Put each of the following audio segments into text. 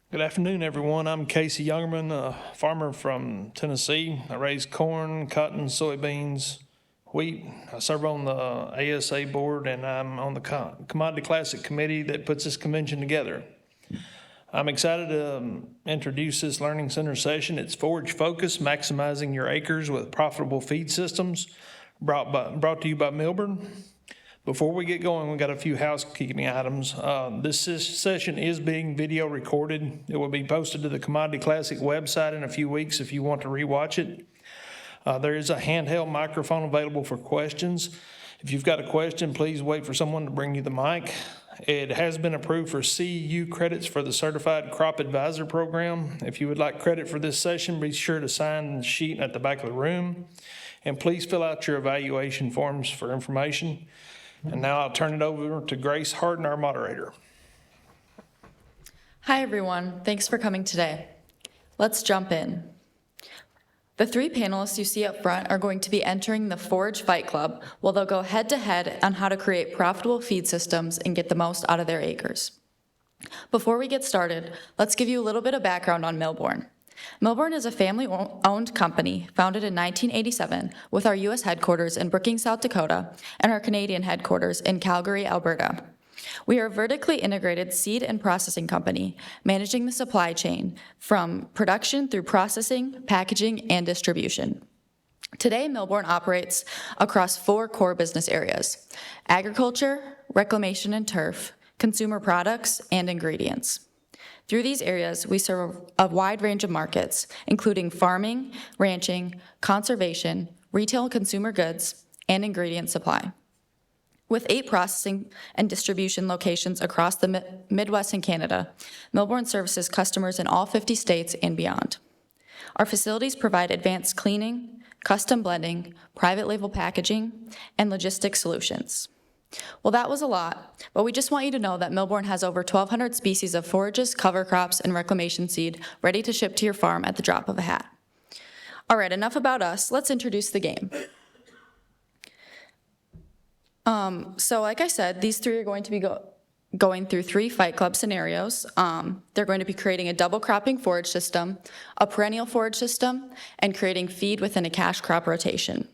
Good afternoon, everyone. I'm Casey Youngerman, a farmer from Tennessee. I raise corn, cotton, soybeans, wheat. I serve on the ASA board, and I'm on the Commodity Classic Committee that puts this convention together. I'm excited to introduce this Learning Center session. It's Forage Focus, Maximizing Your Acres with Profitable Feed Systems, brought to you by Milbourne. Before we get going, we've got a few housekeeping items. This session is being video recorded. It will be posted to the Commodity Classic website in a few weeks if you want to rewatch it. There is a handheld microphone available for questions. If you've got a question, please wait for someone to bring you the mic. It has been approved for CEU credits for the Certified Crop Advisor Program. If you would like credit for this session, be sure to sign the sheet at the back of the room. And please fill out your evaluation forms for information. And now I'll turn it over to Grace Harden, our moderator. Hi, everyone. Thanks for coming today. Let's jump in. The three panelists you see up front are going to be entering the Forage Fight Club, where they'll go head-to-head on how to create profitable feed systems and get the most out of their acres. Before we get started, let's give you a little bit of background on Milbourne. Milbourne is a family-owned company founded in 1987 with our U.S. headquarters in Brookings, South Dakota, and our Canadian headquarters in Calgary, Alberta. We are a vertically integrated seed and processing company, managing the supply chain from production through processing, packaging, and distribution. Today, Milbourne operates across 4 core business areas: agriculture, reclamation and turf, consumer products, and ingredients. Through these areas, we serve a wide range of markets, including farming, ranching, conservation, retail and consumer goods, and ingredient supply. With 8 processing and distribution locations across the Midwest and Canada, Milbourne services customers in all 50 states and beyond. Our facilities provide advanced cleaning, custom blending, private label packaging, and logistics solutions. Well, that was a lot, but we just want you to know that Milbourne has over 1,200 species of forages, cover crops, and reclamation seed ready to ship to your farm at the drop of a hat. All right, enough about us. Let's introduce the game. So like I said, these three are going to be going through 3 Fight Club scenarios. They're going to be creating a double cropping forage system, a perennial forage system, and creating feed within a cash crop rotation.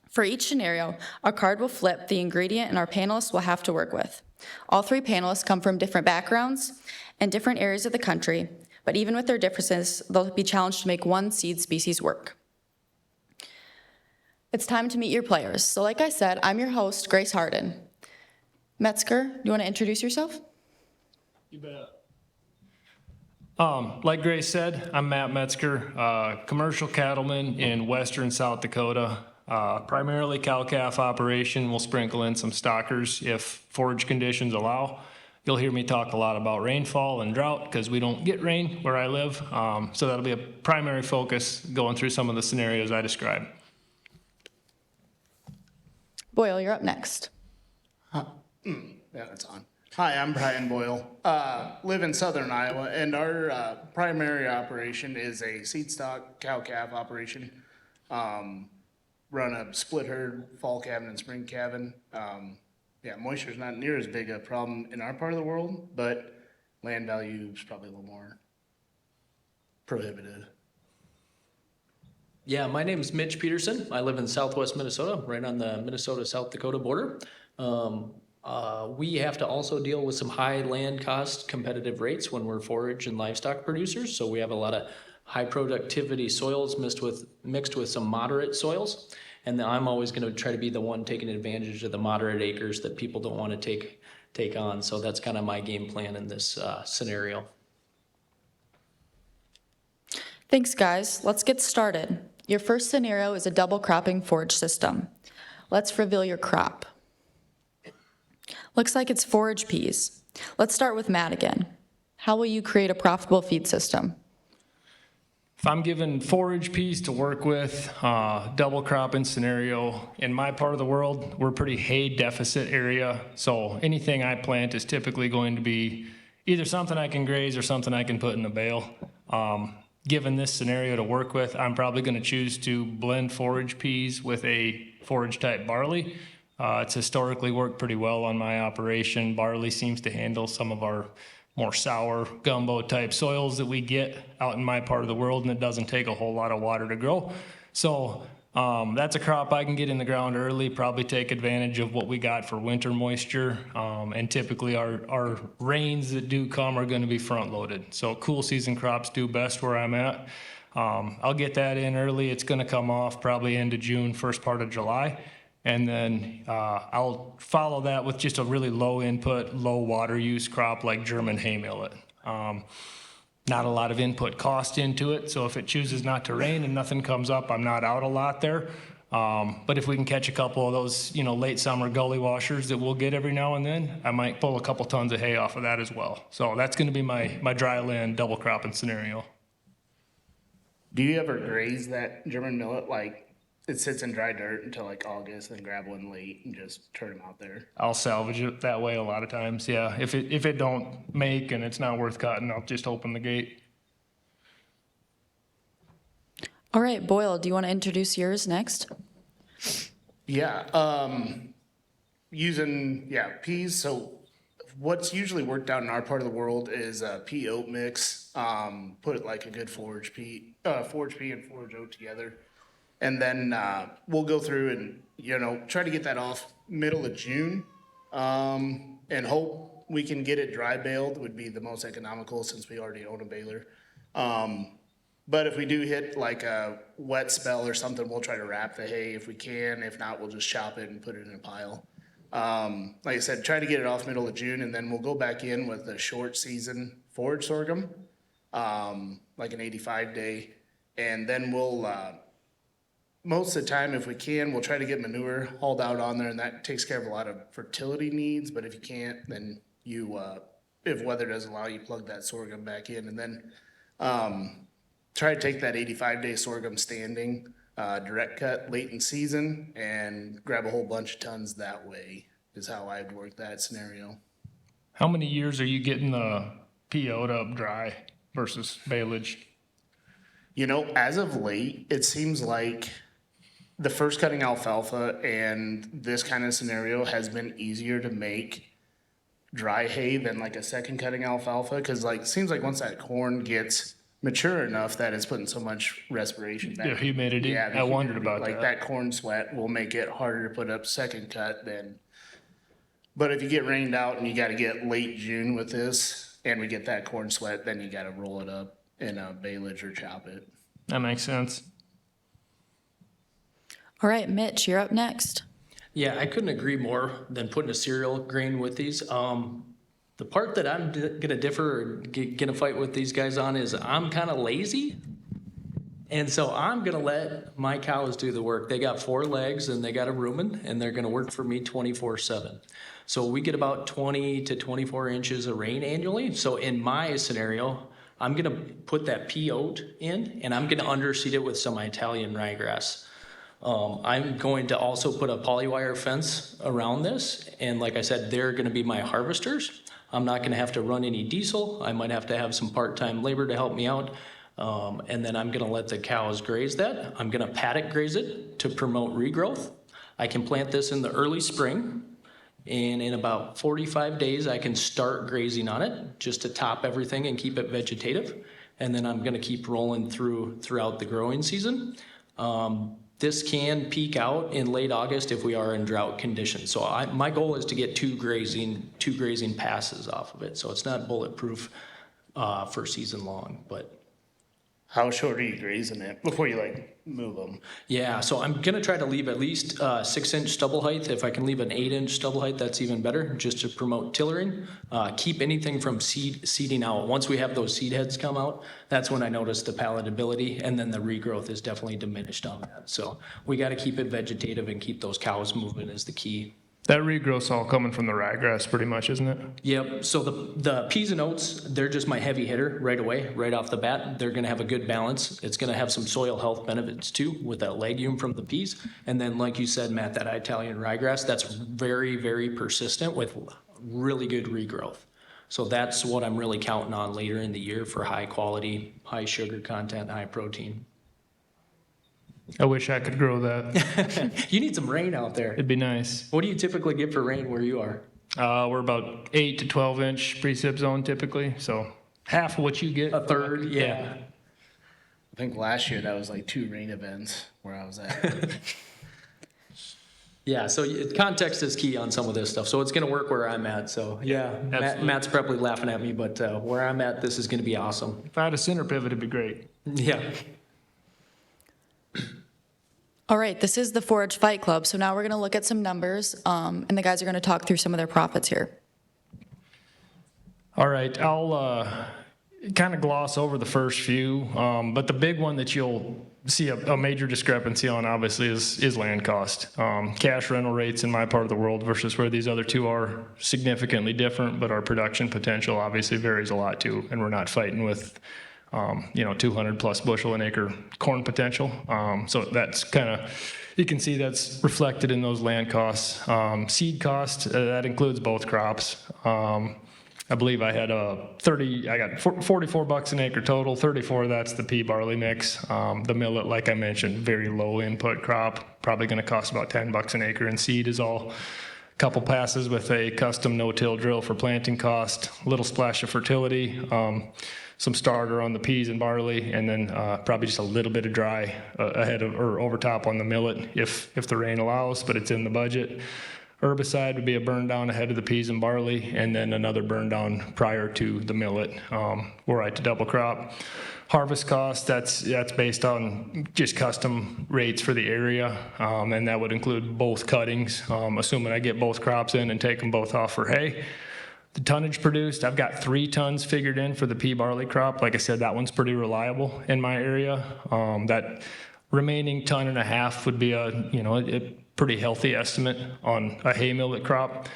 For each scenario, a card will flip the ingredient and our panelists will have to work with. All 3 panelists come from different backgrounds and different areas of the country, but even with their differences, they'll be challenged to make one seed species work. It's time to meet your players. So like I said, I'm your host, Grace Harden. Metzger, do you want to introduce yourself? You bet. Like Grace said, I'm Matt Metzger, commercial cattleman in western South Dakota. Primarily cow-calf operation. We'll sprinkle in some stockers if forage conditions allow. You'll hear me talk a lot about rainfall and drought because we don't get rain where I live. So that'll be a primary focus going through some of the scenarios I described. Boyle, you're up next. Yeah, that's on. Hi, I'm Brian Boyle. Live in southern Iowa, and our primary operation is a seed stock cow-calf operation. Run a split herd, fall calving and spring calving. Yeah, moisture's not near as big a problem in our part of the world, but land value is probably a little more prohibited. Yeah, my name is Mitch Peterson. I live in southwest Minnesota, right on the Minnesota-South Dakota border. We have to also deal with some high land cost competitive rates when we're forage and livestock producers, so we have a lot of high productivity soils mixed with some moderate soils. And I'm always going to try to be the one taking advantage of the moderate acres that people don't want to take on. So that's kind of my game plan in this scenario. Thanks, guys. Let's get started. Your first scenario is a double cropping forage system. Let's reveal your crop. Looks like it's forage peas. Let's start with Matt again. How will you create a profitable feed system? If I'm given forage peas to work with, double cropping scenario, in my part of the world, we're a pretty hay deficit area. So anything I plant is typically going to be either something I can graze or something I can put in a bale. Given this scenario to work with, I'm probably going to choose to blend forage peas with a forage type barley. It's historically worked pretty well on my operation. Barley seems to handle some of our more sour gumbo type soils that we get out in my part of the world, and it doesn't take a whole lot of water to grow. So that's a crop I can get in the ground early, probably take advantage of what we got for winter moisture. And typically our rains that do come are going to be front loaded. So cool season crops do best where I'm at. I'll get that in early. It's going to come off probably end of June, first part of July. And then I'll follow that with just a really low input, low water use crop like German hay millet. Not a lot of input cost into it, so if it chooses not to rain and nothing comes up, I'm not out a lot there. But if we can catch a couple of those, late summer gully washers that we'll get every now and then, I might pull a couple tons of hay off of that as well. So that's going to be my dry land double cropping scenario. Do you ever graze that German millet? Like it sits in dry dirt until like August, then grab one late and just turn them out there? I'll salvage it that way a lot of times. Yeah, if it don't make and it's not worth cutting, I'll just open the gate. All right, Boyle, do you want to introduce yours next? Yeah, using peas. So what's usually worked out in our part of the world is a pea oat mix. Put it like a good forage pea and forage oat together. And then we'll go through and, try to get that off middle of June and hope we can get it dry baled would be the most economical since we already own a baler. But if we do hit like a wet spell or something, we'll try to wrap the hay if we can. If not, we'll just chop it and put it in a pile. Like I said, try to get it off middle of June, and then we'll go back in with the short season forage sorghum, like an 85-day. And then we'll... most of the time, if we can, we'll try to get manure hauled out on there, and that takes care of a lot of fertility needs. But if you can't, then you, if weather doesn't allow you, plug that sorghum back in. And then try to take that 85-day sorghum standing, direct cut late in season, and grab a whole bunch of tons that way is how I'd work that scenario. How many years are you getting the PO'd up dry versus baleage? As of late, it seems like the first cutting alfalfa and this kind of scenario has been easier to make dry hay than like a second cutting alfalfa. Cause it seems like once that corn gets mature enough that it's putting so much respiration back. The humidity. Yeah, I wondered about like that corn sweat will make it harder to put up second cut than. But if you get rained out and you got to get late June with this and we get that corn sweat, then you got to roll it up in a baleage or chop it. That makes sense. All right, Mitch, you're up next. Yeah, I couldn't agree more than putting a cereal grain with these. The part that I'm gonna differ or gonna fight with these guys on is I'm kind of lazy. And so I'm gonna let my cows do the work. They got 4 legs and they got a rumen, and they're gonna work for me 24/7. So we get about 20 to 24 inches of rain annually. So in my scenario, I'm gonna put that pea oat in, and I'm gonna underseed it with some Italian ryegrass. I'm going to also put a polywire fence around this, and like I said, they're gonna be my harvesters. I'm not gonna have to run any diesel. I might have to have some part-time labor to help me out. And then I'm gonna let the cows graze that. I'm gonna paddock graze it to promote regrowth. I can plant this in the early spring, and in about 45 days, I can start grazing on it just to top everything and keep it vegetative. And then I'm gonna keep rolling throughout the growing season. This can peak out in late August if we are in drought conditions. So my goal is to get two grazing passes off of it. So it's not bulletproof for season long, but. How short are you grazing it before you move them? Yeah, so I'm gonna try to leave at least 6-inch stubble height. If I can leave an 8-inch stubble height, that's even better, just to promote tillering. Keep anything from seeding out. Once we have those seed heads come out, that's when I notice the palatability, and then the regrowth is definitely diminished on that. So we gotta keep it vegetative and keep those cows moving is the key. That regrowth's all coming from the ryegrass pretty much, isn't it? Yep, so the peas and oats, they're just my heavy hitter right away, right off the bat. They're gonna have a good balance. It's gonna have some soil health benefits too with that legume from the peas. And then like you said, Matt, that Italian ryegrass, that's very, very persistent with really good regrowth. So that's what I'm really counting on later in the year for high quality, high sugar content, high protein. I wish I could grow that. You need some rain out there. It'd be nice. What do you typically get for rain where you are? We're about 8 to 12 inch precip zone typically, so half of what you get. A third, yeah. I think last year that was like 2 rain events where I was at. Yeah, so context is key on some of this stuff. So it's going to work where I'm at. So yeah, Matt's probably laughing at me, but where I'm at, this is going to be awesome. If I had a center pivot, it'd be great. Yeah. All right, this is the Forage Fight Club, so now we're gonna look at some numbers, and the guys are gonna talk through some of their profits here. All right, I'll kind of gloss over the first few, but the big one that you'll see a major discrepancy on, obviously, is land cost. Cash rental rates in my part of the world versus where these other two are significantly different, but our production potential obviously varies a lot too, and we're not fighting with 200 plus bushel an acre corn potential. So that's kind of, you can see that's reflected in those land costs. Seed cost, that includes both crops. I believe I got $44 an acre total. 34, that's the pea barley mix. The millet, like I mentioned, very low input crop, probably going to cost about $10 an acre. And seed is all couple passes with a custom no-till drill for planting cost, a little splash of fertility, some starter on the peas and barley, and then probably just a little bit of dry ahead of or over top on the millet if the rain allows, but it's in the budget. Herbicide would be a burn down ahead of the peas and barley, and then another burn down prior to the millet, were I to double crop. Harvest cost, that's based on just custom rates for the area, and that would include both cuttings, assuming I get both crops in and take them both off for hay. The tonnage produced, I've got 3 tons figured in for the pea barley crop. Like I said, that one's pretty reliable in my area. That remaining 1.5 tons would be a pretty healthy estimate on a hay millet crop.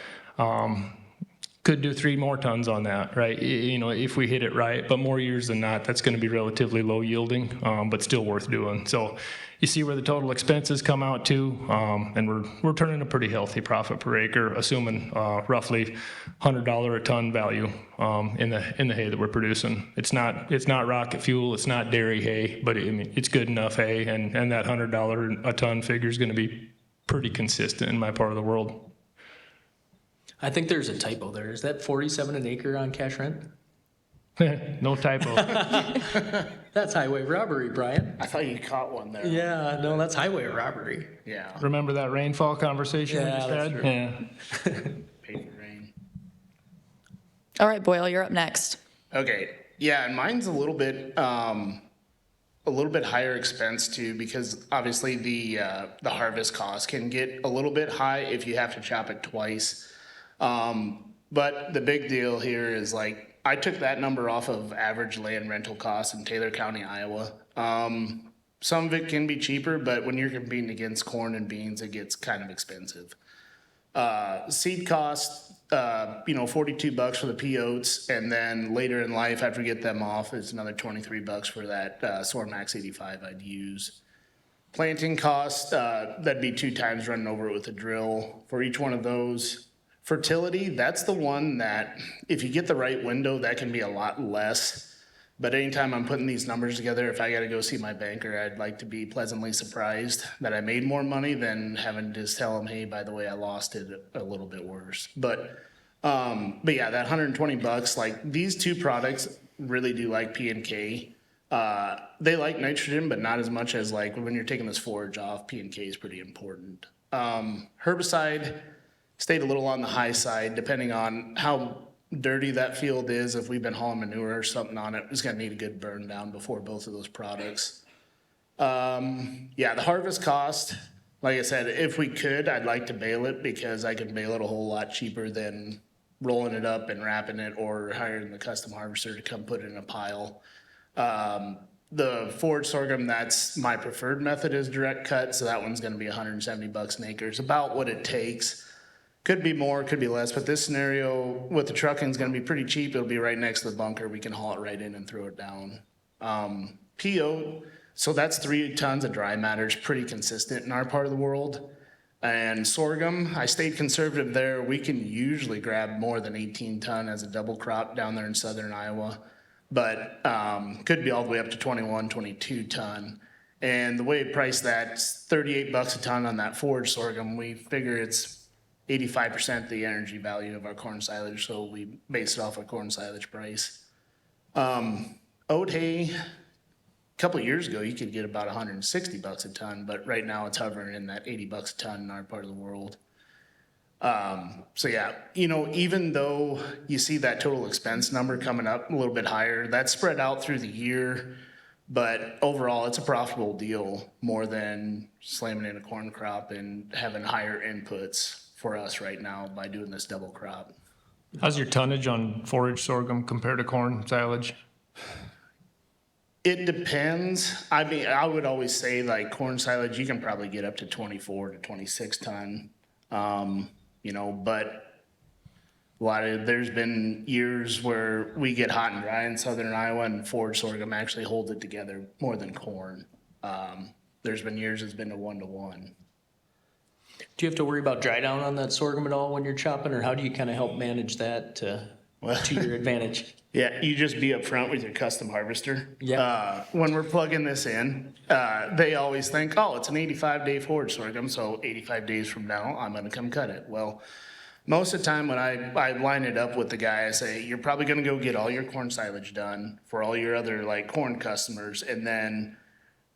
Could do 3 more tons on that, right? If we hit it right, but more years than not, that's going to be relatively low yielding, but still worth doing. So you see where the total expenses come out to, and we're turning a pretty healthy profit per acre, assuming roughly $100 a ton value in the hay that we're producing. It's not rocket fuel, it's not dairy hay, but it's good enough hay, and that $100 a ton figure is going to be pretty consistent in my part of the world. I think there's a typo there. Is that 47 an acre on cash rent? No typo. That's highway robbery, Brian. I thought you caught one there. Yeah, no, that's highway robbery. Yeah. Remember that rainfall conversation we Yeah, just that's had? true. Yeah. Pay for rain. All right, Boyle, you're up next. Okay. Yeah, and mine's a little bit higher expense too, because obviously the harvest cost can get a little bit high if you have to chop it twice. But the big deal here is I took that number off of average land rental costs in Taylor County, Iowa. Some of it can be cheaper, but when you're competing against corn and beans, it gets kind of expensive. Seed cost, $42 for the pea oats, and then later in life, after we get them off, it's another $23 for that Sormax 85 I'd use. Planting cost, that'd be 2 times running over it with a drill for each one of those. Fertility, that's the one that if you get the right window, that can be a lot less. But anytime I'm putting these numbers together, if I got to go see my banker, I'd like to be pleasantly surprised that I made more money than having to just tell them, hey, by the way, I lost it a little bit worse. But yeah, that $120, these 2 products really do like P and K. They like nitrogen, but not as much as when you're taking this forage off, P and K is pretty important. Herbicide stayed a little on the high side, depending on how dirty that field is. If we've been hauling manure or something on it, it's gonna need a good burn down before both of those products. Yeah, the harvest cost, like I said, if we could, I'd like to bale it because I can bale it a whole lot cheaper than rolling it up and wrapping it or hiring the custom harvester to come put it in a pile. The forage sorghum, that's my preferred method, is direct cut, so that one's gonna be $170 an acre. It's about what it takes. Could be more, could be less, but this scenario with the trucking is going to be pretty cheap. It'll be right next to the bunker. We can haul it right in and throw it down. PO, so that's 3 tons of dry matter, is pretty consistent in our part of the world. And sorghum, I stayed conservative there. We can usually grab more than 18 ton as a double crop down there in southern Iowa, but could be all the way up to 21, 22 ton. And the way we price that's 38 bucks a ton on that forage sorghum. We figure it's 85% the energy value of our corn silage, so we base it off our corn silage price. Oat hay, a couple of years ago, you could get about 160 bucks a ton, but right now it's hovering in that 80 bucks a ton in our part of the world. So yeah, even though you see that total expense number coming up a little bit higher, that's spread out through the year. But overall, it's a profitable deal more than slamming in a corn crop and having higher inputs for us right now by doing this double crop. How's your tonnage on forage sorghum compared to corn silage? It depends. I mean, I would always say like corn silage, you can probably get up to 24 to 26 ton. But there's been years where we get hot and dry in southern Iowa and forage sorghum actually holds it together more than corn. There's been years it's been a 1-to-1. Do you have to worry about dry down on that sorghum at all when you're chopping, or how do you kind of help manage that to your advantage? Yeah, you just be upfront with your custom harvester. Yeah. When we're plugging this in, they always think, oh, it's an 85-day forage sorghum, so 85 days from now, I'm gonna come cut it. Well, most of the time when I line it up with the guy, I say, you're probably gonna go get all your corn silage done for all your other like corn customers, and then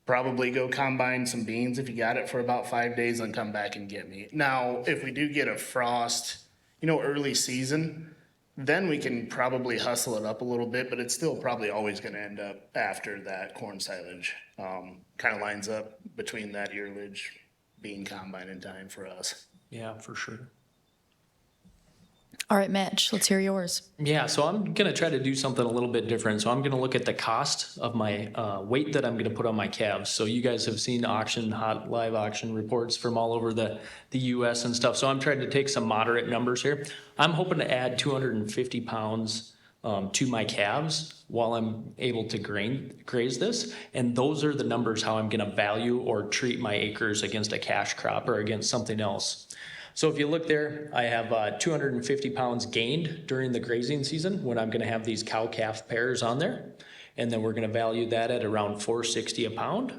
probably go combine some beans if you got it for about 5 days and come back and get me. Now, if we do get a frost, early season, then we can probably hustle it up a little bit, but it's still probably always gonna end up after that corn silage. Kind of lines up between that earlage bean combine in time for us. Yeah, for sure. All right, Mitch, let's hear yours. Yeah, so I'm gonna try to do something a little bit different. So I'm gonna look at the cost of my weight that I'm gonna put on my calves. So you guys have seen hot live auction reports from all over the US and stuff. So I'm trying to take some moderate numbers here. I'm hoping to add 250 pounds to my calves while I'm able to graze this. And those are the numbers how I'm gonna value or treat my acres against a cash crop or against something else. So if you look there, I have 250 pounds gained during the grazing season when I'm gonna have these cow-calf pairs on there. And then we're gonna value that at around $4.60 a pound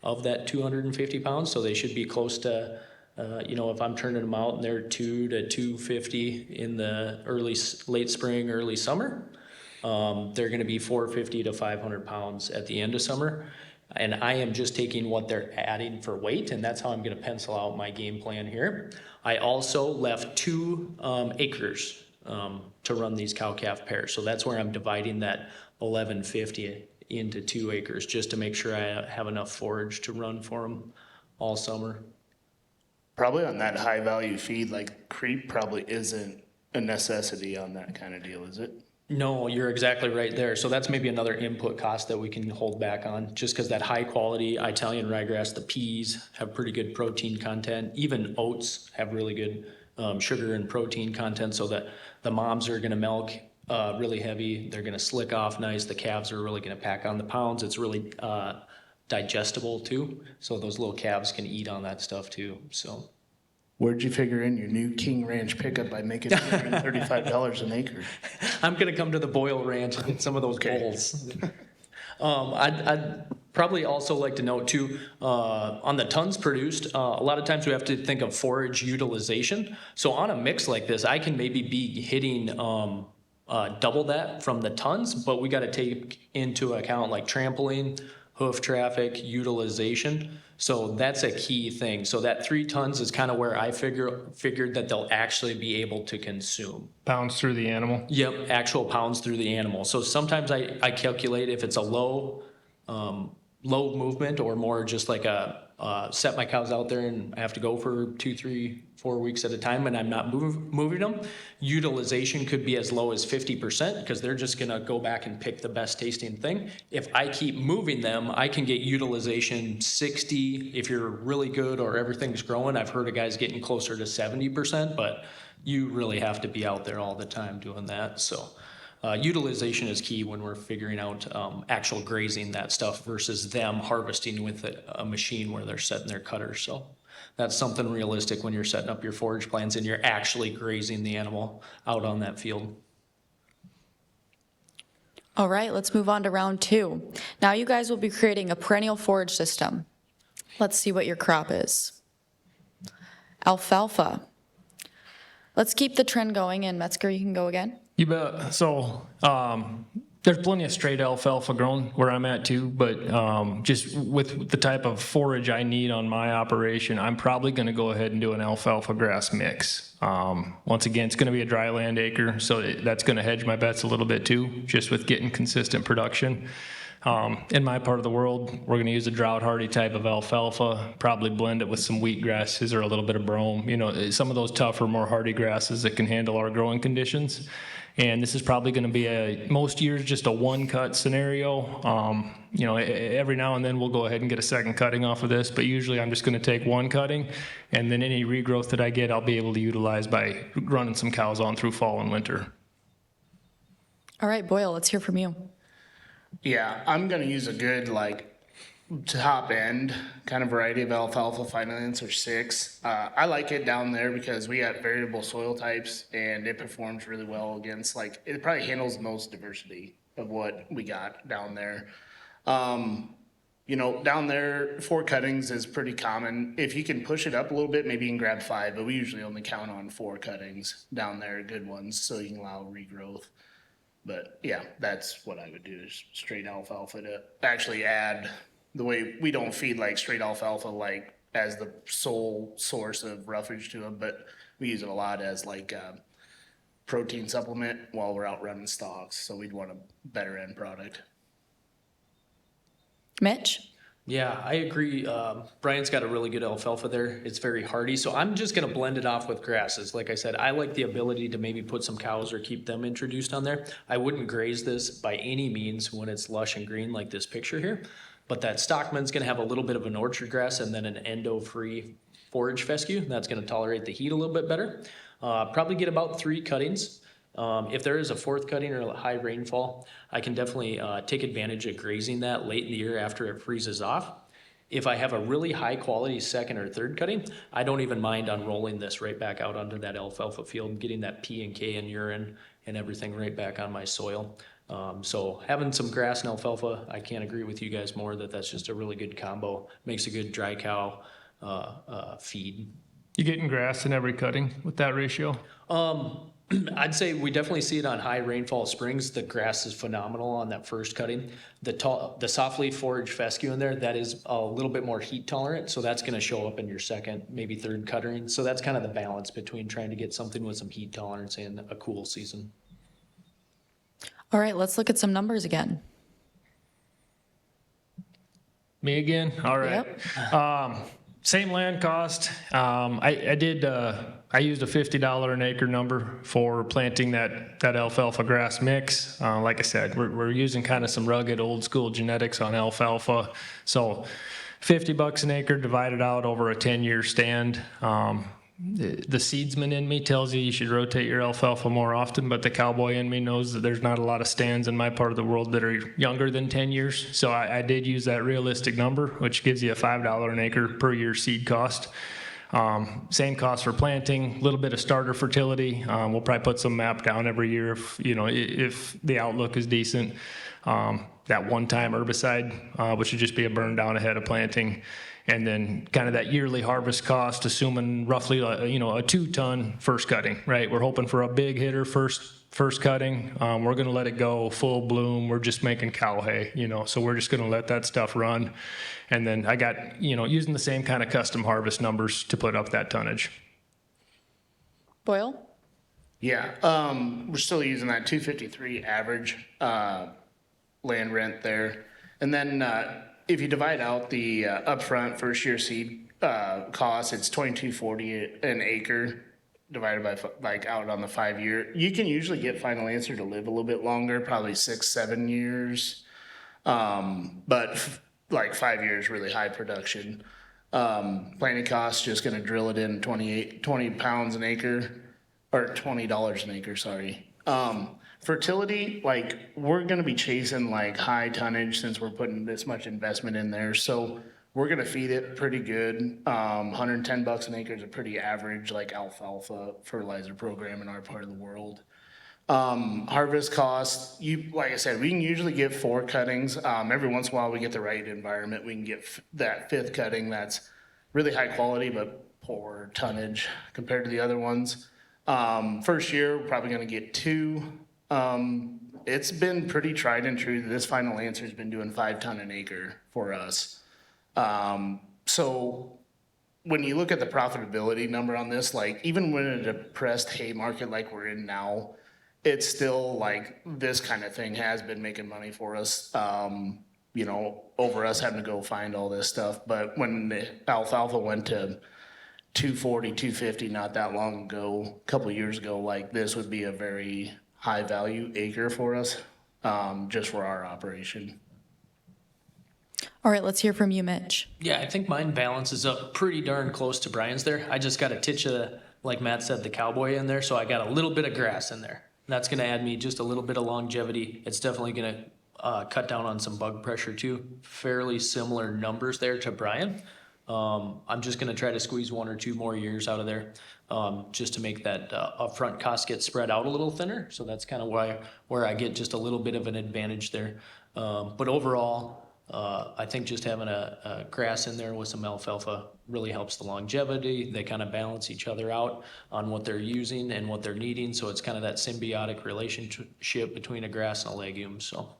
of that 250 pounds. So they should be close to, if I'm turning them out and they're 2 to 250 in the late spring, early summer, they're gonna be 450 to 500 pounds at the end of summer. And I am just taking what they're adding for weight, and that's how I'm gonna pencil out my game plan here. I also left 2 acres to run these cow-calf pairs. So that's where I'm dividing that 1150 into 2 acres, just to make sure I have enough forage to run for them all summer. Probably on that high value feed, like creep probably isn't a necessity on that kind of deal, is it? No, you're exactly right there. So that's maybe another input cost that we can hold back on, just because that high quality Italian ryegrass, the peas have pretty good protein content. Even oats have really good sugar and protein content, so that the moms are gonna milk really heavy. They're gonna slick off nice. The calves are really gonna pack on the pounds. It's really digestible too. So those little calves can eat on that stuff too, so. Where'd you figure in your new King Ranch pickup by making $235 an acre? I'm gonna come to the Boyle Ranch and get some of those bowls. I'd probably also like to note too, on the tons produced, a lot of times we have to think of forage utilization. So on a mix like this, I can maybe be hitting double that from the tons, but we gotta take into account like trampling, hoof traffic, utilization. So that's a key thing. So that 3 tons is kind of where I figured that they'll actually be able to consume. Pounds through the animal? Yep, actual pounds through the animal. So sometimes I calculate if it's a low movement or more just like set my cows out there and I have to go for 2, 3, 4 weeks at a time and I'm not moving them. Utilization could be as low as 50% because they're just gonna go back and pick the best tasting thing. If I keep moving them, I can get utilization 60 if you're really good or everything's growing. I've heard of guys getting closer to 70%, but you really have to be out there all the time doing that. So utilization is key when we're figuring out actual grazing that stuff versus them harvesting with a machine where they're setting their cutters. So that's something realistic when you're setting up your forage plans and you're actually grazing the animal out on that field. All right, let's move on to round 2. Now you guys will be creating a perennial forage system. Let's see what your crop is. Alfalfa. Let's keep the trend going, and Metzger, you can go again. You bet. So, there's plenty of straight alfalfa grown where I'm at too, but just with the type of forage I need on my operation, I'm probably going to go ahead and do an alfalfa grass mix. Once again, it's going to be a dry land acre, so that's going to hedge my bets a little bit too, just with getting consistent production. In my part of the world, we're going to use a drought hardy type of alfalfa, probably blend it with some wheat grasses or a little bit of brome, some of those tougher, more hardy grasses that can handle our growing conditions. And this is probably going to be most years just a one cut scenario. Every now and then we'll go ahead and get a second cutting off of this, but usually I'm just going to take one cutting, and then any regrowth that I get, I'll be able to utilize by running some cows on through fall and winter. All right, Boyle, let's hear from you. Yeah, I'm gonna use a good top end kind of variety of alfalfa, final answer 6. I like it down there because we got variable soil types and it performs really well against it probably handles the most diversity of what we got down there. Down there 4 cuttings is pretty common. If you can push it up a little bit, maybe you can grab 5, but we usually only count on 4 cuttings down there, good ones, so you can allow regrowth. But yeah, that's what I would do is straight alfalfa to actually add the way we don't feed straight alfalfa as the sole source of roughage to them, but we use it a lot as protein supplement while we're out running stocks. So we'd want a better end product. Mitch? Yeah, I agree. Brian's got a really good alfalfa there. It's very hardy. So I'm just going to blend it off with grasses. Like I said, I like the ability to maybe put some cows or keep them introduced on there. I wouldn't graze this by any means when it's lush and green like this picture here. But that Stockman's going to have a little bit of an orchard grass and then an endo-free forage fescue. That's going to tolerate the heat a little bit better. Probably get about 3 cuttings. If there is a 4th cutting or high rainfall, I can definitely take advantage of grazing that late in the year after it freezes off. If I have a really high quality 2nd or 3rd cutting, I don't even mind unrolling this right back out onto that alfalfa field and getting that P and K and urine and everything right back on my soil. So having some grass and alfalfa, I can't agree with you guys more that that's just a really good combo. Makes a good dry cow feed. You getting grass in every cutting with that ratio? I'd say we definitely see it on high rainfall springs. The grass is phenomenal on that first cutting. The soft leaf forage fescue in there, that is a little bit more heat tolerant, so that's going to show up in your 2nd, maybe 3rd cutting. So that's kind of the balance between trying to get something with some heat tolerance and a cool season. All right, let's look at some numbers again. Me again? All right. Yep. Same land cost. I used a $50 an acre number for planting that alfalfa grass mix. Like I said, we're using kind of some rugged old school genetics on alfalfa. So $50 an acre divided out over a 10-year stand. The seedsman in me tells you should rotate your alfalfa more often, but the cowboy in me knows that there's not a lot of stands in my part of the world that are younger than 10 years. So I did use that realistic number, which gives you a $5 an acre per year seed cost. Same cost for planting, a little bit of starter fertility. We'll probably put some MAP down every year if the outlook is decent. That one-time herbicide, which would just be a burn down ahead of planting. And then kind of that yearly harvest cost, assuming roughly a 2-ton first cutting, right? We're hoping for a big hitter first cutting. We're going to let it go full bloom. We're just making cow hay, so we're just going to let that stuff run. And then I got, using the same kind of custom harvest numbers to put up that tonnage. Boyle? Yeah, we're still using that 253 average land rent there. And then if you divide out the upfront first year seed cost, it's $22.40 an acre divided by out on the 5-year. You can usually get final answer to live a little bit longer, probably 6-7 years. But 5 years, really high production. Planting costs, just gonna drill it in 20 pounds an acre, or $20 an acre, sorry. Fertility, we're gonna be chasing high tonnage since we're putting this much investment in there. So we're gonna feed it pretty good. $110 an acre is a pretty average alfalfa fertilizer program in our part of the world. Harvest cost, like I said, we can usually get 4 cuttings. Every once in a while we get the right environment, we can get that 5th cutting that's really high quality but poor tonnage compared to the other ones. First year, we're probably gonna get 2. It's been pretty tried and true. This final answer's been doing 5 ton an acre for us. So when you look at the profitability number on this, like even when a depressed hay market like we're in now, it's still like this kind of thing has been making money for us. Over us having to go find all this stuff. But when the alfalfa went to 240, 250 not that long ago, a couple of years ago, like this would be a very high value acre for us, just for our operation. All right, let's hear from you, Mitch. Yeah, I think mine balances up pretty darn close to Brian's there. I just got a titch of, like Matt said, the cowboy in there, so I got a little bit of grass in there. That's gonna add me just a little bit of longevity. It's definitely gonna cut down on some bug pressure too. Fairly similar numbers there to Brian. I'm just gonna try to squeeze 1 or 2 more years out of there, just to make that upfront cost get spread out a little thinner. So that's kind of where I get just a little bit of an advantage there. But overall, I think just having a grass in there with some alfalfa really helps the longevity. They kind of balance each other out on what they're using and what they're needing. So it's kind of that symbiotic relationship between a grass and a legume. So,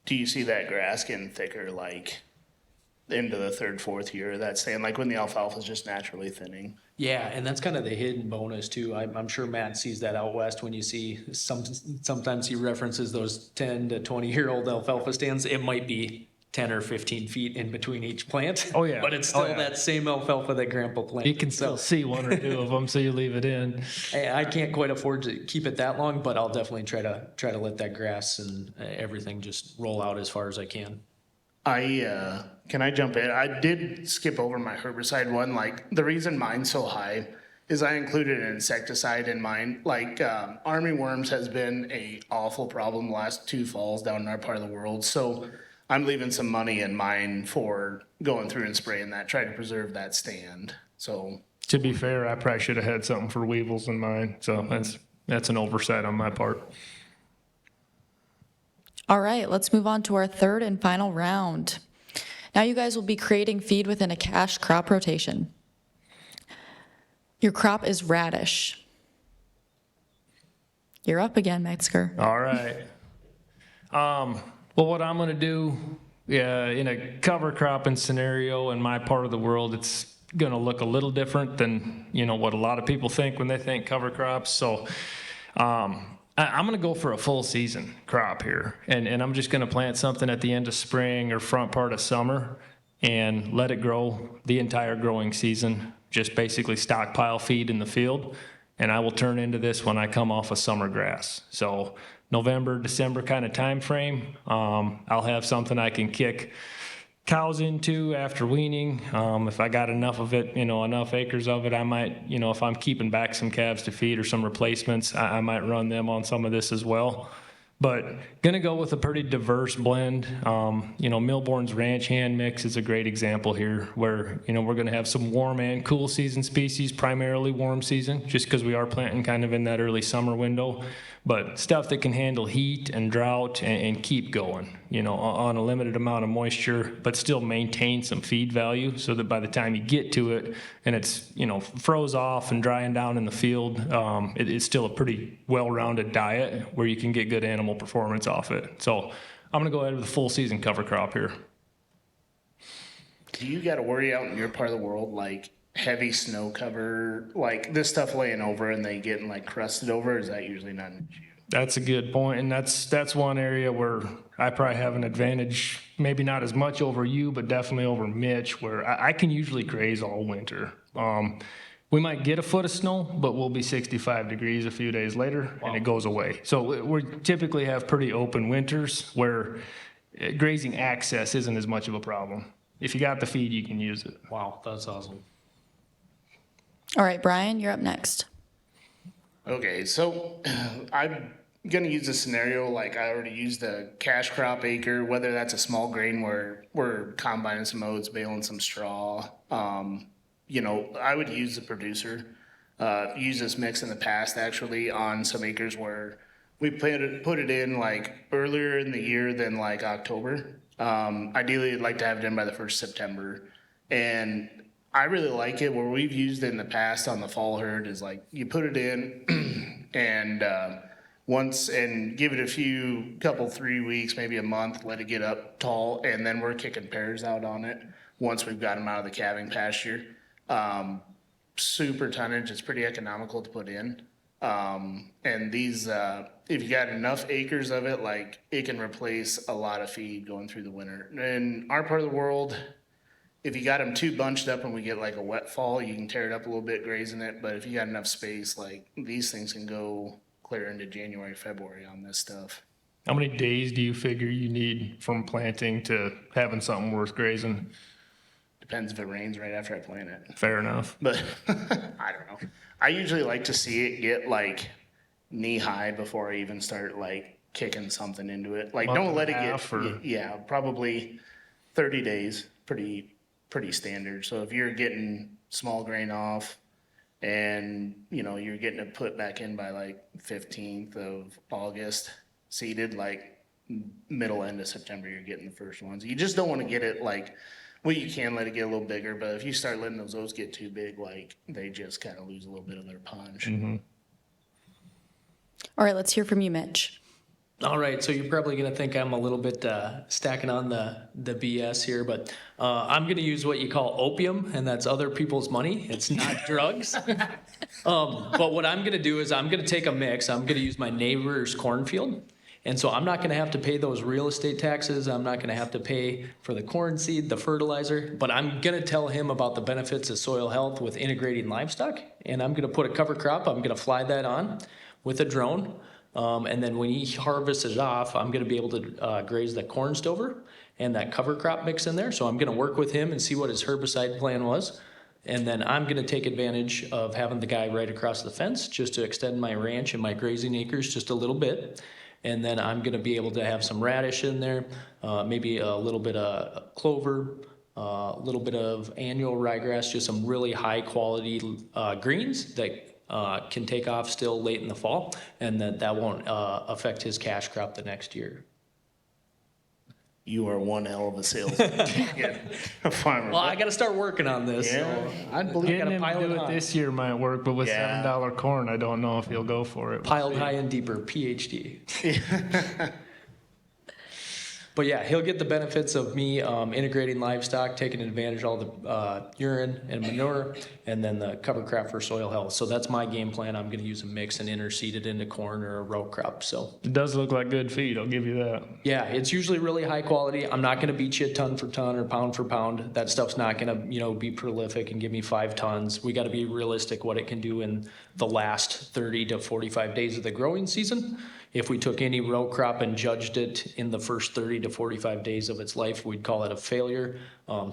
Do you see that grass getting thicker like into the 3rd, 4th year of that stand, like when the alfalfa is just naturally thinning? yeah, and that's kind of the hidden bonus too. I'm sure Matt sees that out west when you see sometimes he references those 10 to 20-year-old alfalfa stands. It might be 10 or 15 feet in between each plant. Oh, yeah. But it's still that same alfalfa that Grandpa planted. You can still see 1 or 2 of them, so you leave it in. I can't quite afford to keep it that long, but I'll definitely try to let that grass and everything just roll out as far as I can. Can I jump in? I did skip over my herbicide one. Like the reason mine's so high is I included an insecticide in mine. Like army worms has been a awful problem the last 2 falls down in our part of the world. So I'm leaving some money in mine for going through and spraying that, try to preserve that stand. So To be fair, I probably should have had something for weevils in mine, so that's an oversight on my part. All right, let's move on to our 3rd and final round. Now you guys will be creating feed within a cash crop rotation. Your crop is radish. You're up again, Metzger. All right. Well, what I'm going to do, in a cover cropping scenario in my part of the world, it's going to look a little different than, what a lot of people think when they think cover crops. So I'm going to go for a full season crop here. And I'm just going to plant something at the end of spring or front part of summer and let it grow the entire growing season. Just basically stockpile feed in the field. And I will turn into this when I come off of summer grass. So November, December kind of time frame. I'll have something I can kick cows into after weaning. If I got enough of it, enough acres of it, I might, if I'm keeping back some calves to feed or some replacements, I might run them on some of this as well. But gonna go with a pretty diverse blend. Milbourne's Ranch Hand Mix is a great example here where, we're gonna have some warm and cool season species, primarily warm season, just because we are planting kind of in that early summer window. But stuff that can handle heat and drought and keep going, on a limited amount of moisture, but still maintain some feed value so that by the time you get to it and it's, froze off and drying down in the field, it's still a pretty well-rounded diet where you can get good animal performance off it. So I'm going to go ahead with a full season cover crop here. do you got to worry out in your part of the world, like heavy snow cover, like this stuff laying over and they getting like crusted over? Is that usually not an issue? That's a good point, and that's one area where I probably have an advantage, maybe not as much over you, but definitely over Mitch, where I can usually graze all winter. We might get a foot of snow, but we'll be 65 degrees a few days later, and it goes away. So we typically have pretty open winters where grazing access isn't as much of a problem. If you got the feed, you can use it. Wow, that's awesome. All right, Brian, you're up next. Okay, so I'm gonna use a scenario like I already used a cash crop acre, whether that's a small grain where we're combining some oats, baling some straw. I would use the producer. used this mix in the past actually on some acres where we put it in like earlier in the year than like October. Ideally, I'd like to have it in by the 1st September. And I really like it. Where we've used it in the past on the fall herd is like you put it in and once and give it a couple 3 weeks, maybe a month, let it get up tall, and then we're kicking pairs out on it once we've got them out of the calving pasture. Super tonnage. It's pretty economical to put in. And these, if you got enough acres of it, like it can replace a lot of feed going through the winter. In our part of the world, if you got them too bunched up and we get like a wet fall, you can tear it up a little bit grazing it. But if you got enough space, like these things can go clear into January, February on this stuff. How many days do you figure you need from planting to having something worth grazing? Depends if it rains right after I plant it. Fair enough. But I don't know. I usually like to see it get like knee high before I even start like kicking something into it. Like don't let it get, yeah, probably 30 days, pretty standard. So if you're getting small grain off and you're getting it put back in by like 15th of August, seeded like middle end of September, you're getting the first ones. You just don't want to get it like, well, you can let it get a little bigger, but if you start letting those oats get too big, like they just kind of lose a little bit of their punch. Mm-hmm. All right, let's hear from you, Mitch. All right, so you're probably going to think I'm a little bit stacking on the BS here, but I'm going to use what you call opium, and that's other people's money. It's not drugs. But what I'm going to do is I'm going to take a mix. I'm going to use my neighbor's cornfield. And so I'm not going to have to pay those real estate taxes. I'm not going to have to pay for the corn seed, the fertilizer, but I'm going to tell him about the benefits of soil health with integrating livestock. And I'm going to put a cover crop. I'm going to fly that on with a drone. And then when he harvests it off, I'm going to be able to graze the corn stover and that cover crop mix in there. So I'm going to work with him and see what his herbicide plan was. And then I'm going to take advantage of having the guy right across the fence just to extend my ranch and my grazing acres just a little bit. And then I'm going to be able to have some radish in there, maybe a little bit of clover, a little bit of annual ryegrass, just some really high quality greens that can take off still late in the fall, and that won't affect his cash crop the next year. You are one hell of a salesman. Yeah, a farmer. Well, I got to start working on this. Yeah, So I believe Getting him to do it this year might work, but with $7 corn, I don't know if he'll go for it. piled high and deeper, PhD. But yeah, he'll get the benefits of me integrating livestock, taking advantage of all the urine and manure, and then the cover crop for soil health. So that's my game plan. I'm going to use a mix and interseed it into corn or a row crop. So It does look like good feed, I'll give you that. yeah, it's usually really high quality. I'm not going to beat you ton for ton or pound for pound. That stuff's not going to be prolific and give me 5 tons. We got to be realistic what it can do in the last 30 to 45 days of the growing season. If we took any row crop and judged it in the first 30 to 45 days of its life, we'd call it a failure.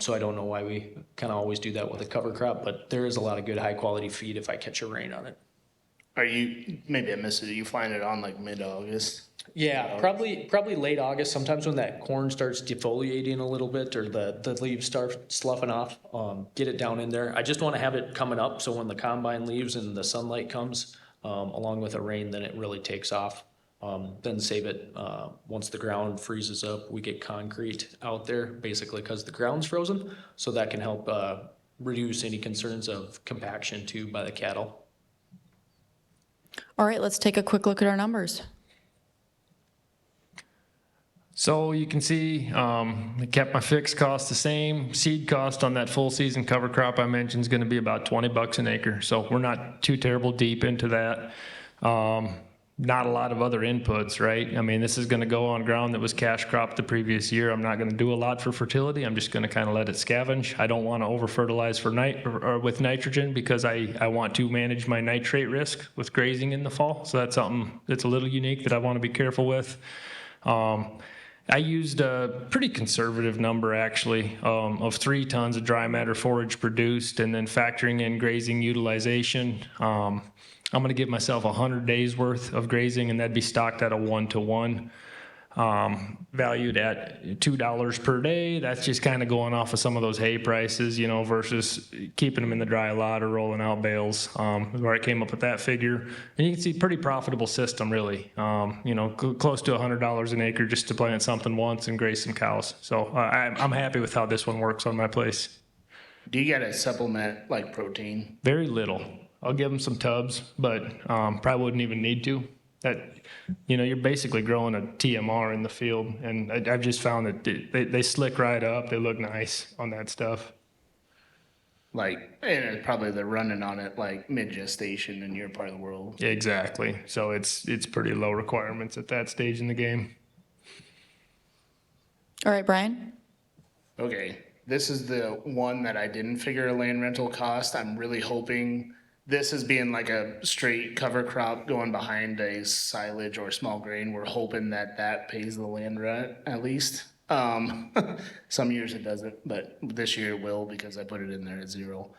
So I don't know why we kind of always do that with a cover crop, but there is a lot of good high quality feed if I catch a rain on it. Are you, maybe I missed it, you find it on like mid-August? Yeah, probably late August, sometimes when that corn starts defoliating a little bit or the leaves start sloughing off, get it down in there. I just want to have it coming up so when the combine leaves and the sunlight comes along with the rain, then it really takes off. Then save it once the ground freezes up. We get concrete out there basically because the ground's frozen, so that can help reduce any concerns of compaction too by the cattle. All right, let's take a quick look at our numbers. So you can see I kept my fixed cost the same. Seed cost on that full season cover crop I mentioned is going to be about $20 an acre. So we're not too terrible deep into that. Not a lot of other inputs, right? I mean, this is going to go on ground that was cash cropped the previous year. I'm not going to do a lot for fertility. I'm just going to kind of let it scavenge. I don't want to over fertilize for with nitrogen because I want to manage my nitrate risk with grazing in the fall. So that's something that's a little unique that I want to be careful with. I used a pretty conservative number actually of 3 tons of dry matter forage produced, and then factoring in grazing utilization. I'm going to give myself 100 days worth of grazing, and that'd be stocked at a 1-to-1. valued at $2 per day. That's just kind of going off of some of those hay prices, you know, versus keeping them in the dry lot or rolling out bales, where I came up with that figure. And you can see pretty profitable system, really. You know, close to $100 an acre just to plant something once and graze some cows. So I'm happy with how this one works on my place. Do you gotta supplement like protein? Very little. I'll give them some tubs, but probably wouldn't even need to. That, you know, you're basically growing a TMR in the field, and I've just found that they slick right up. They look nice on that stuff. Like, and probably they're running on it like mid-gestation in your part of the world. Exactly. So it's pretty low requirements at that stage in the game. All right, Brian? Okay, this is the one that I didn't figure a land rental cost. I'm really hoping this is being like a straight cover crop going behind a silage or small grain. We're hoping that that pays the land rent at least. Some years it doesn't, but this year it will because I put it in there at 0.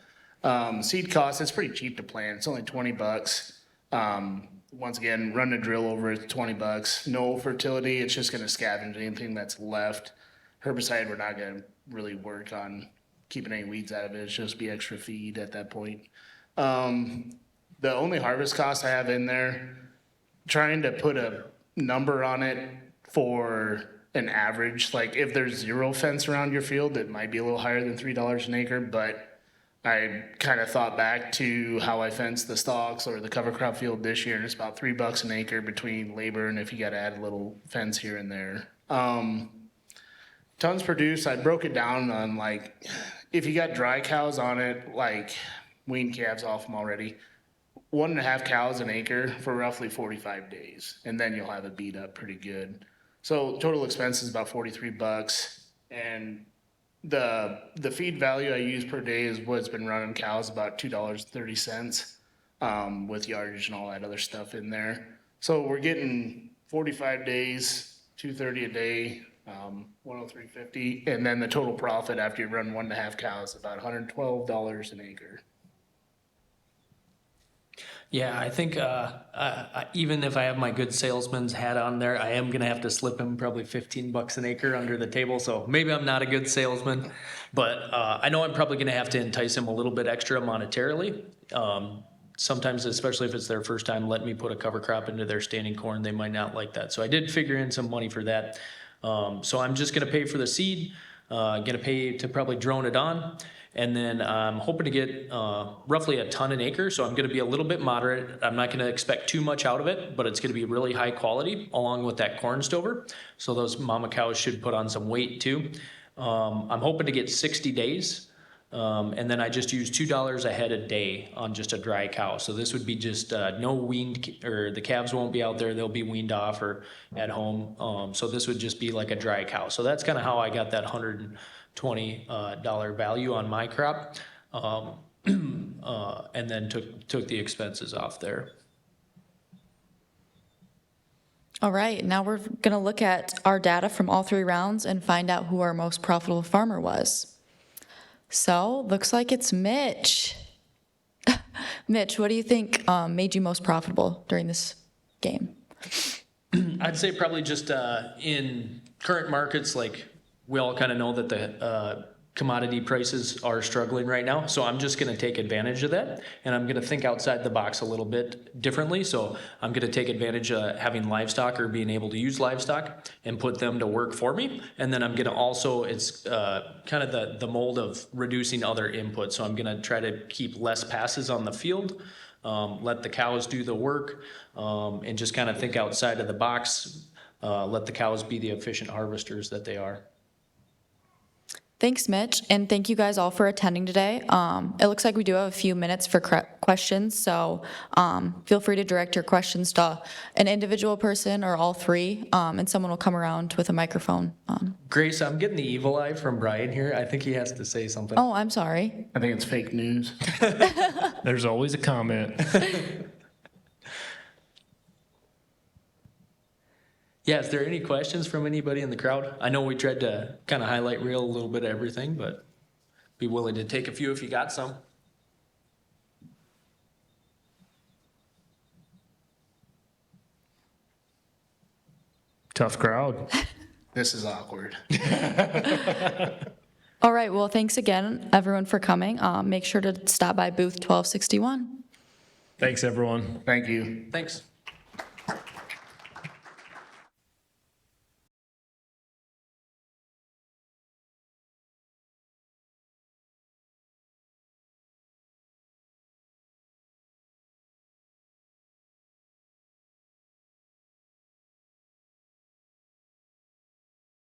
Seed cost, it's pretty cheap to plant. It's only $20. Once again, run a drill over it, $20. No fertility, it's just gonna scavenge anything that's left. Herbicide, we're not gonna really work on keeping any weeds out of it. It's just be extra feed at that point. The only harvest cost I have in there, trying to put a number on it for an average, like if there's 0 fence around your field, it might be a little higher than $3 an acre, but I kind of thought back to how I fenced the stalks or the cover crop field this year, and it's about $3 an acre between labor and if you gotta add a little fence here and there. Tons produced, I broke it down on like, if you got dry cows on it, like weaned calves off them already, 1.5 cows an acre for roughly 45 days. And then you'll have it beat up pretty good. So total expense is about $43. And the feed value I use per day is what's been running cows about $2.30, with yardage and all that other stuff in there. So we're getting 45 days, $2.30 a day, $103.50, and then the total profit after you run 1.5 cows, about $112 an acre. Yeah, I think even if I have my good salesman's hat on there, I am gonna have to slip him probably $15 an acre under the table. So maybe I'm not a good salesman, but I know I'm probably gonna have to entice him a little bit extra monetarily. Sometimes, especially if it's their first time letting me put a cover crop into their standing corn, they might not like that. So I did figure in some money for that. So I'm just gonna pay for the seed, gonna pay to probably drone it on. And then I'm hoping to get roughly a ton an acre, so I'm gonna be a little bit moderate. I'm not gonna expect too much out of it, but it's gonna be really high quality along with that corn stover. So those mama cows should put on some weight too. I'm hoping to get 60 days. And then I just use $2 a head a day on just a dry cow. So this would be just no weaned, or the calves won't be out there, they'll be weaned off or at home. So this would just be like a dry cow. So that's kind of how I got that $120 value on my crop. And then took the expenses off there. All right, now we're gonna look at our data from all 3 rounds and find out who our most profitable farmer was. So, looks like it's Mitch. Mitch, what do you think made you most profitable during this game? I'd say probably just in current markets, like we all kind of know that the commodity prices are struggling right now. So I'm just going to take advantage of that, and I'm going to think outside the box a little bit differently. So I'm going to take advantage of having livestock or being able to use livestock and put them to work for me. And then I'm going to also, it's kind of the mold of reducing other inputs. So I'm going to try to keep less passes on the field, let the cows do the work, and just kind of think outside of the box, let the cows be the efficient harvesters that they are. Thanks, Mitch, and thank you guys all for attending today. It looks like we do have a few minutes for questions, so feel free to direct your questions to an individual person or all 3, and someone will come around with a microphone. Grace, I'm getting the evil eye from Brian here. I think he has to say something. Oh, I'm sorry. I think it's fake news. There's always a comment. Yeah, is there any questions from anybody in the crowd? I know we tried to kind of highlight reel a little bit of everything, but be willing to take a few if you got some. Tough crowd. This is awkward. All right, well, thanks again, everyone, for coming. Make sure to stop by booth 1261. Thanks, everyone. Thank you. Thanks.